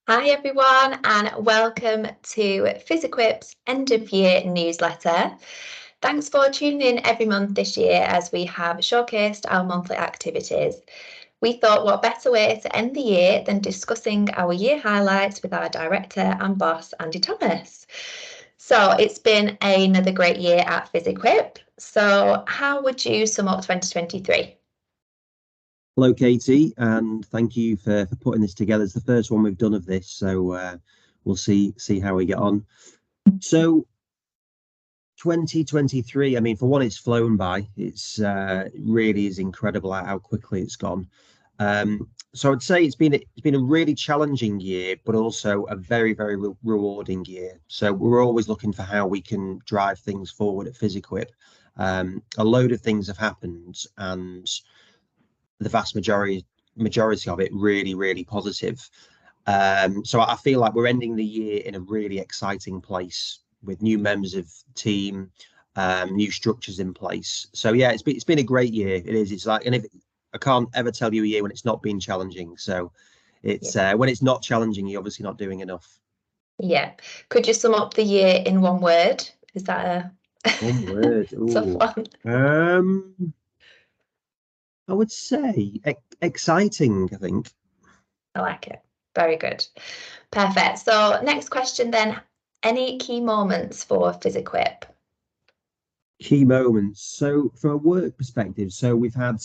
Hi everyone, and welcome to Physiquipe's end of year newsletter. Thanks for tuning in every month this year as we have showcased our monthly activities. We thought what better way to end the year than discussing our year highlights with our director and boss, Andy Thomas. So it's been another great year at Physiquipe. So how would you sum up 2023? Hello, Katie, and thank you for putting this together. It's the first one we've done of this, so we'll see how we get on. So 2023, I mean, for one, it's flown by. It's really is incredible how quickly it's gone. So I'd say it's been a really challenging year, but also a very rewarding year. So we're always looking for how we can drive things forward at Physiquipe. A load of things have happened, and the vast majority of it really positive. So I feel like we're ending the year in a really exciting place with new members of the team, new structures in place. So yeah, it's been a great year. It is. It's like, and if I can't ever tell you a year when it's not been challenging. So it's when it's not challenging, you're obviously not doing enough. Yeah. Could you sum up the year in one word? Is that One word. tough Ooh. one? I would say exciting, I think. I like it. Very good. Perfect. So next question then. Any key moments for Physiquip? Key moments. So from a work perspective, so we've had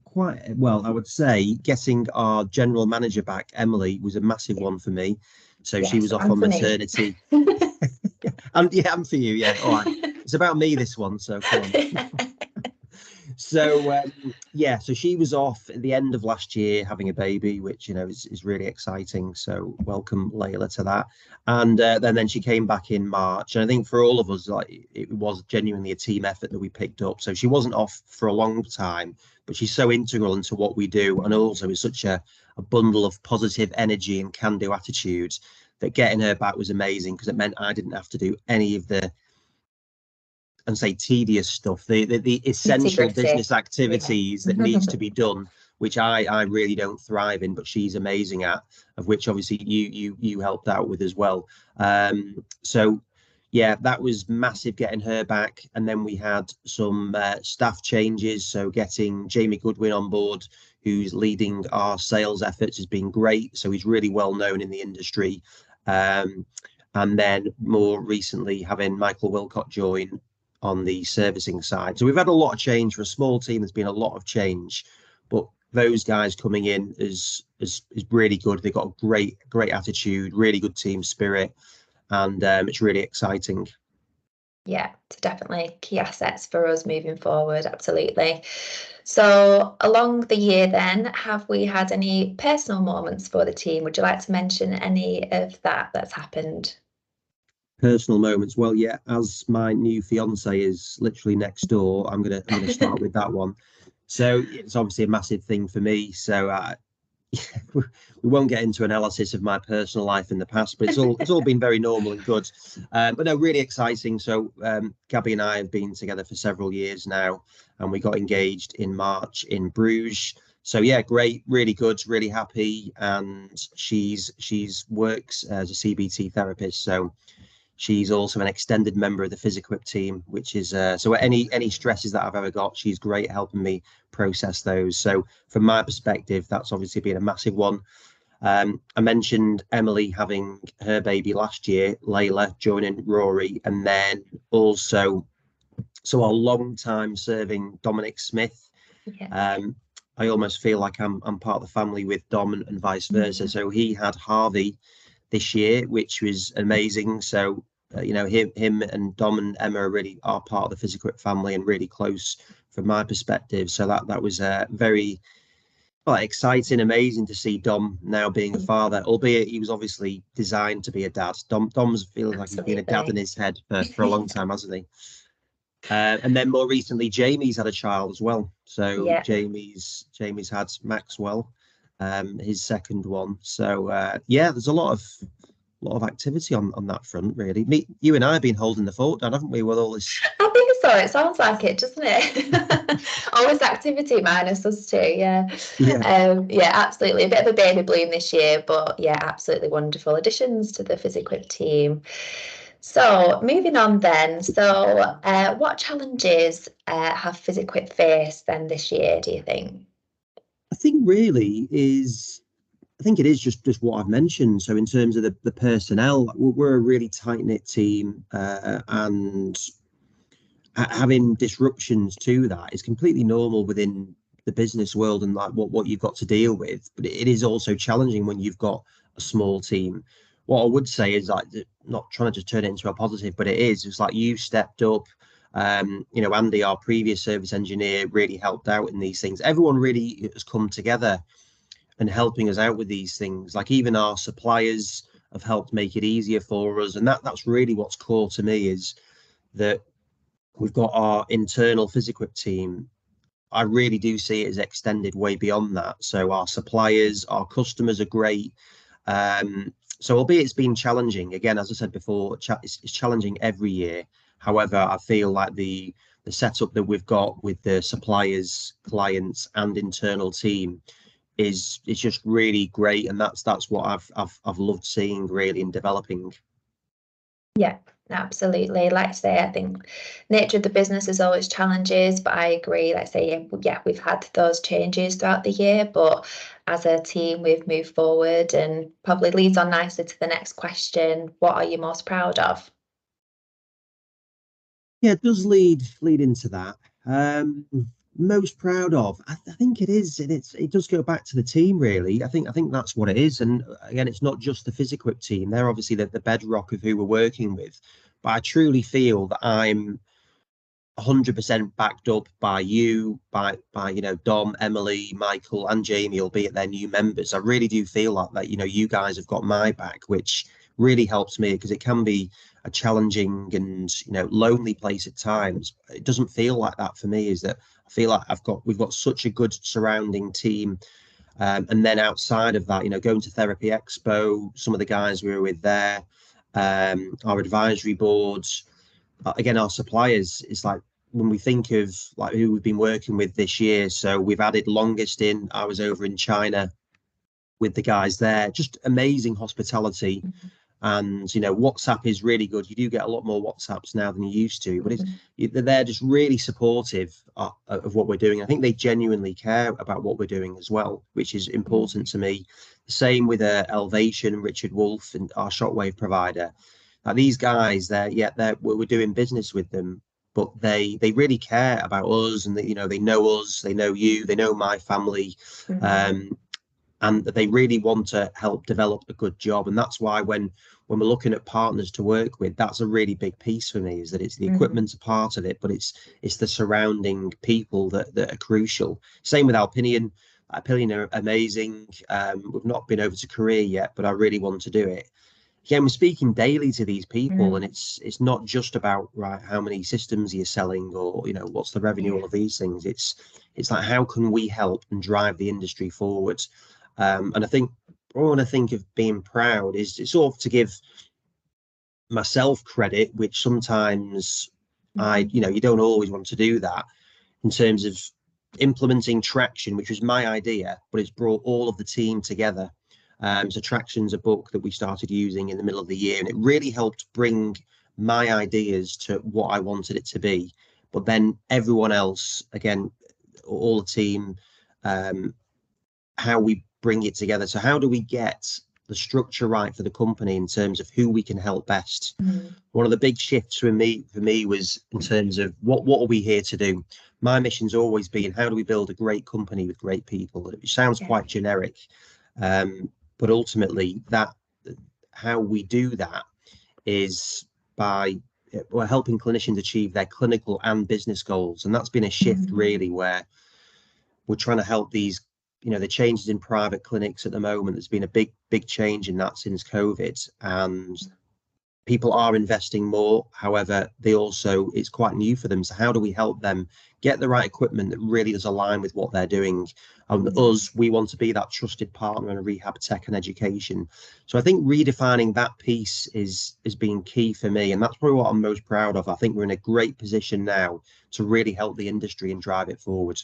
quite well, I would say getting our general manager back, Emily, was a massive one for me. So she Yes, was off and on for me. maternity. And for you, yeah. All right. It's about me, this one, so come on. So yeah, so she was off at the end of last year having a baby, which is really exciting. So welcome Layla to that. And then she came back in March, and I think for all of us, like it was genuinely a team effort that we picked up. So she wasn't off for a long time, but she's so integral into what we do, and also is such a bundle of positive energy and can-do attitude that getting her back was amazing because it meant I didn't have to do any of the and say tedious stuff, the essential business activities that needs to be done, which I really don't thrive in, but she's amazing at, of which obviously you helped out with as well. So yeah, that was massive getting her back. And then we had some staff changes. So getting Jamie Goodwin on board, who's leading our sales efforts, has been great. So he's really well known in the industry. And then more recently having Michael Wilcott join on the servicing side. So we've had a lot of change for a small team. There's been a lot of change, but those guys coming in is really good. They've got a great attitude, really good team spirit, and it's really exciting. Yeah, it's definitely key assets for us moving forward. Absolutely. So along the year then, have we had any personal moments for the team? Would you like to mention any of that's happened? Personal moments. Well, yeah, as my new fiance is literally next door, I'm gonna start with that one. So it's obviously a massive thing for me. So we won't get into analysis of my personal life in the past, but it's all been very normal and good. But no, really exciting. So Gabby and I have been together for several years now, and we got engaged in March in Bruges. So yeah, great, really good, really happy. And she's works as a CBT therapist. So she's also an extended member of the Physiquipe team, which is so any stresses that I've ever got, she's great at helping me process those. So from my perspective, that's obviously been a massive one. I mentioned Emily having her baby last year, Layla joining Rory, and then also so our long time serving Dominic Smith. Yeah. Um, I almost feel like I'm part of the family with Dom and vice versa. So he had Harvey this year, which was amazing. So him and Dom and Emma are really are part of the Physiquipe family and really close from my perspective. So that was very exciting, amazing to see Dom now being a father, albeit he was obviously designed to be a dad. Dom's feels like he's been a dad in his head for a long time, hasn't he? And then more recently, Jamie's had a child as well. So Yeah. Jamie's had Maxwell, his second one. So yeah, there's a lot of activity on that front, really. You and I have been holding the fort down, haven't we, with all this? I think so. It sounds like it, doesn't it? Always activity minus us too. Yeah. Yeah. Yeah, absolutely. A bit of a baby bloom this year, but yeah, absolutely wonderful additions to the Physiquipe team. So moving on then. So what challenges have Physiquipe faced then this year, do you think? I think really is I think it is just what I've mentioned. So in terms of the personnel, we're a really tight knit team, and having disruptions to that is completely normal within the business world and like what you've got to deal with. But it is also challenging when you've got a small team. What I would say is like not trying to just turn it into a positive, but it is. It's like you stepped up. Andy, our previous service engineer, really helped out in these things. Everyone really has come together and helping us out with these things. Like even our suppliers have helped make it easier for us, and that's really what's core to me is that we've got our internal Physiquipe team. I really do see it as extended way beyond that. So our suppliers, our customers are great. So albeit it's been challenging, again, as I said before, it's challenging every year. However, I feel like the setup that we've got with the suppliers, clients, and internal team is just really great, and that's what I've loved seeing really in developing. Yeah, absolutely. Like I say, I think nature of the business is always challenges, but I agree. Like I say, yeah, we've had those changes throughout the year, but as a team, we've moved forward and probably leads on nicely to the next question. What are you most proud of? Yeah, it does lead into that. Um, Most proud of, I think it is, and it does go back to the team really. I think that's what it is, and again, it's not just the Physiquip team. They're obviously the bedrock of who we're working with, but I truly feel that I'm 100% backed up by you, by Dom, Emily, Michael, and Jamie, albeit they're new members. I really do feel like that. You guys have got my back, which really helps me because it can be a challenging and lonely place at times. It doesn't feel like that for me. Is that I feel like we've got such a good surrounding team. And then outside of that, going to Therapy Expo, some of the guys we were with there, our advisory boards, again, our suppliers, it's like when we think of like who we've been working with this year. So we've added longest in. I was over in China with the guys there. Just amazing hospitality. And WhatsApp is really good. You do get a lot more WhatsApps now than you used to, but Mhm, they're just really supportive of what we're doing. I think they genuinely care about what we're doing as well, which is important to me. The same with Elevation, Richard Wolf, and our shockwave provider. Like these guys, we're doing business with them, but they really care about us, and they know us, they know you, they know my family. mhm, Um, and they really want to help develop a good job. And that's why when we're looking at partners to work with, that's a really big piece for me, is that it's the mhm, equipment's a part of it, but it's the surrounding people that are crucial. Same with Alpinion. Alpinion are amazing. We've not been over to Korea yet, but I really want to do it. Again, we're speaking daily to these people, and mhm. it's not just about right how many systems you're selling or what's the revenue, all Yeah. of these things. It's like how can we help and drive the industry forward. And I think when I think of being proud is it's sort of to give myself credit, which sometimes Mhm, you don't always want to do that in terms of implementing Traction, which was my idea, but it's brought all of the team together. So Traction's a book that we started using in the middle of the year, and it really helped bring my ideas to what I wanted it to be. But then everyone else, again, all the team, um, how we bring it together. So how do we get the structure right for the company in terms of who we can help best? mhm. One of the big shifts for me was in terms of what are we here to do. My mission's always been how do we build a great company with great people. It sounds Yeah. quite generic, but ultimately that how we do that is by we're helping clinicians achieve their clinical and business goals, and that's been a shift Mhm, really where we're trying to help these the changes in private clinics at the moment. There's been a big change in that since COVID, and people are investing more. However, it's quite new for them. So how do we help them get the right equipment that really does align with what they're doing? And we want to be that trusted partner in rehab tech and education. So I think redefining that piece is being key for me. And that's probably what I'm most proud of. I think we're in a great position now to really help the industry and drive it forward.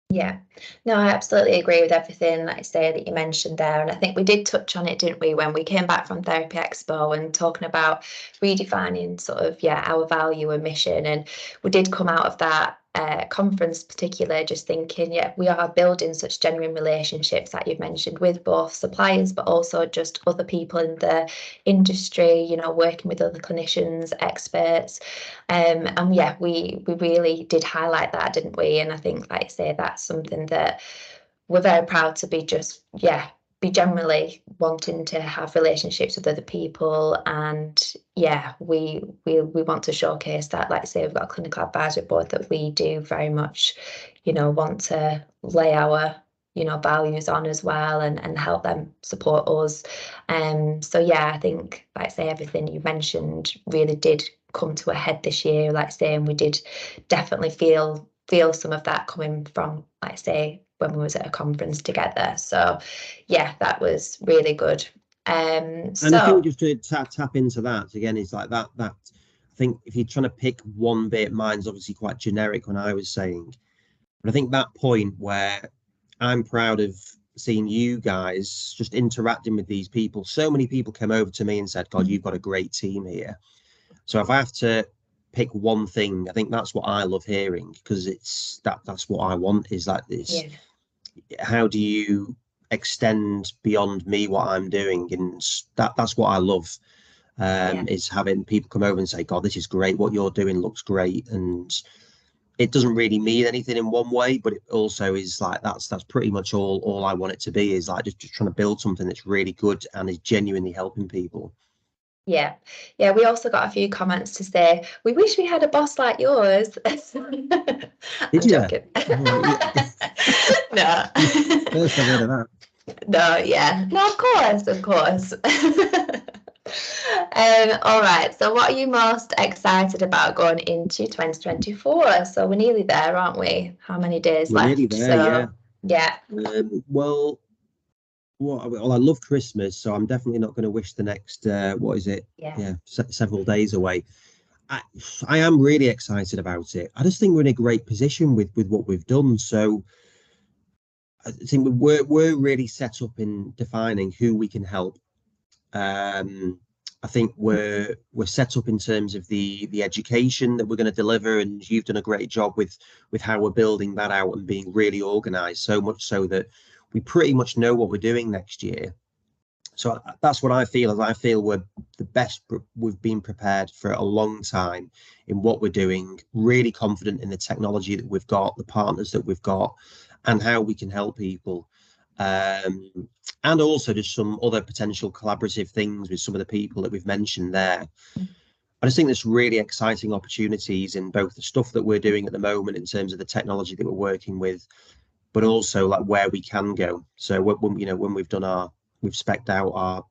Yeah, no, I absolutely agree with everything that I say that you mentioned there. And I think we did touch on it, didn't we, when we came back from Therapy Expo and talking about redefining sort of, yeah, our value and mission. And we did come out of that conference particular just thinking, yeah, we are building such genuine relationships that you've mentioned with both suppliers, but also just other people in the industry, you know, working with other clinicians, experts. And yeah, we really did highlight that, didn't we? And I think, like I say, that's something that we're very proud to be just, yeah, be generally wanting to have relationships with other people. And yeah, we want to showcase that. Like I say, we've got a clinical advisory board that we do very much, you know, want to lay our, you know, values on as well, and help them support us. So yeah, I think, like I say, everything you mentioned really did come to a head this year, like I say, and we did definitely feel some of that coming from, like I say, when we was at a conference together. So yeah, that was really good. And I think So just to tap into that again is like that. I think if you're trying to pick one bit, mine's obviously quite generic when I was saying, but I think that point where I'm proud of seeing you guys just interacting with these people. So many people came over to me and said, God, you've got a great team here. So if I have to pick one thing, I think that's what I love hearing, because that's what I want, is like this. yeah, How do you extend beyond me what I'm doing? And that's what I love, yeah. is having people come over and say, God, this is great. What you're doing looks great. And it doesn't really mean anything in one way, but it also is like that's pretty much all I want it to be, is like just trying to build something that's really good and is genuinely helping people. Yeah, yeah, we also got a few comments to say, we wish we had a boss like yours. Did I'm you? joking. No. First I've heard of that. No, yeah. No, of course, of course. All right. So what are you most excited about going into 2024? So we're nearly there, aren't we? How many days We're nearly left? there, yeah. So yeah, Well, I love Christmas, so I'm definitely not going to wish the next what is it? yeah, Yeah, several days away. I, I am really excited about it. I just think we're in a great position with what we've done. So I think we're really set up in defining who we can help. I think we're set up in terms of the education that we're going to deliver, and you've done a great job with how we're building that out and being really organized, so much so that we pretty much know what we're doing next year. So that's what I feel. As I feel we're the best we've been prepared for a long time in what we're doing, really confident in the technology that we've got, the partners that we've got, and how we can help people. Um, and also just some other potential collaborative things with some of the people that we've mentioned there. I just think there's really exciting opportunities in both the stuff that we're doing at the moment in terms of the technology that we're working with, but also like where we can go. So when we've done we've specced out our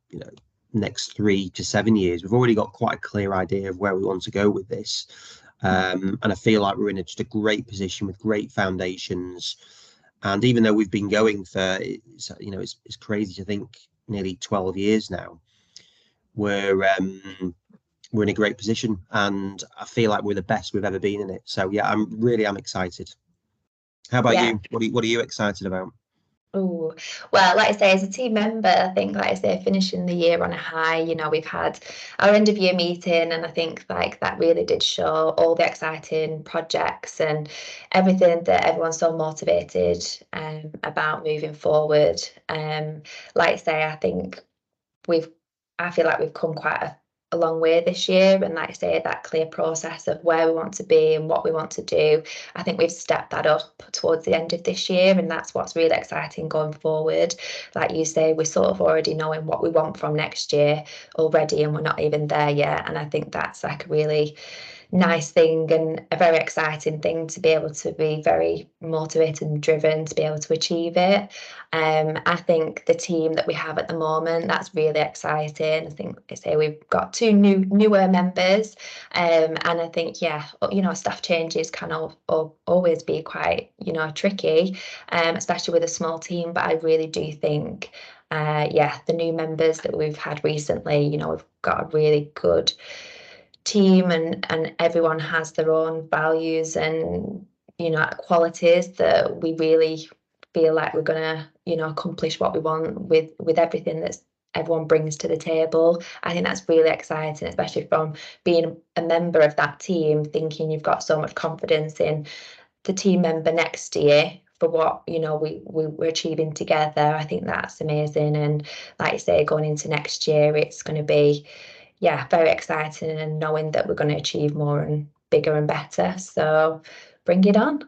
next 3 to 7 years, we've already got quite a clear idea of where we want to go with this. And I feel like we're in just a great position with great foundations. And even though we've been going for, it's crazy to think nearly 12 years now, we're in a great position, and I feel like we're the best we've ever been in it. So yeah, I'm excited. How about yeah. you? What are you excited about? Oh, well, like I say, as a team member, I think, like I say, finishing the year on a high, you know, we've had our end of year meeting, and I think like that really did show all the exciting projects and everything that everyone's so motivated about moving forward. Like I say, we've I feel like we've come quite a long way this year, and like I say, that clear process of where we want to be and what we want to do, I think we've stepped that up towards the end of this year, and that's what's really exciting going forward. Like you say, we're sort of already knowing what we want from next year already, and we're not even there yet, and I think that's like a really nice thing and a very exciting thing to be able to be very motivated and driven to be able to achieve it. I think the team that we have at the moment, that's really exciting. I think I say we've got two newer members, and I think staff changes can always be quite tricky, especially with a small team. But I really do think the new members that we've had recently, we've got a really good team, and everyone has their own values and qualities that we really feel like we're gonna accomplish what we want with everything that's everyone brings to the table. I think that's really exciting, especially from being a member of that team, thinking you've got so much confidence in the team member next year for what we're achieving together. I think that's amazing, and like you say, going into next year, it's going to be very exciting, and knowing that we're going to achieve more and bigger and better. So bring it on.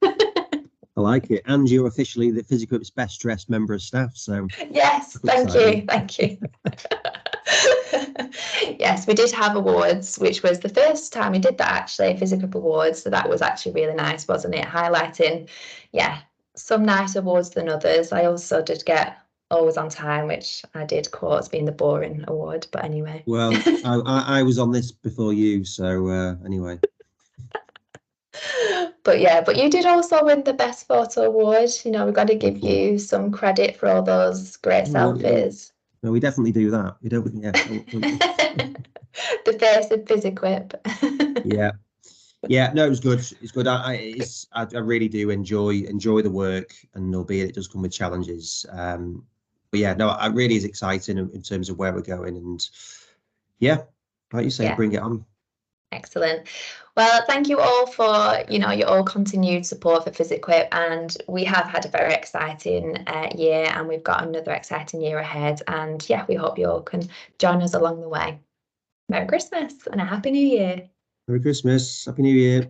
I like it. And you're officially the Physiquipe's best dressed member of staff. So yes, thank you. Thank you. Yes, we did have awards, which was the first time we did that, actually, Physiquipe Awards. So that was actually really nice, wasn't it? Highlighting, some nicer awards than others. I also did get always on time, which I did quote as being the boring award. But anyway. Well, I was on this before you, so anyway. But you did also win the best photo award. We've got to give you some credit for all those great selfies. No, we definitely do that. We don't. Yeah. The face of Physiquipe. Yeah. No, it was good. It's good. I really do enjoy the work, and albeit it does come with challenges. But yeah, no, it really is exciting in terms of where we're going, and like you say, bring it on. Excellent. Well, thank you all for your all continued support for Physiquipe, and we have had a very exciting year, and we've got another exciting year ahead. And we hope you all can join us along the way. Merry Christmas and a Happy New Year. Merry Christmas, Happy New Year.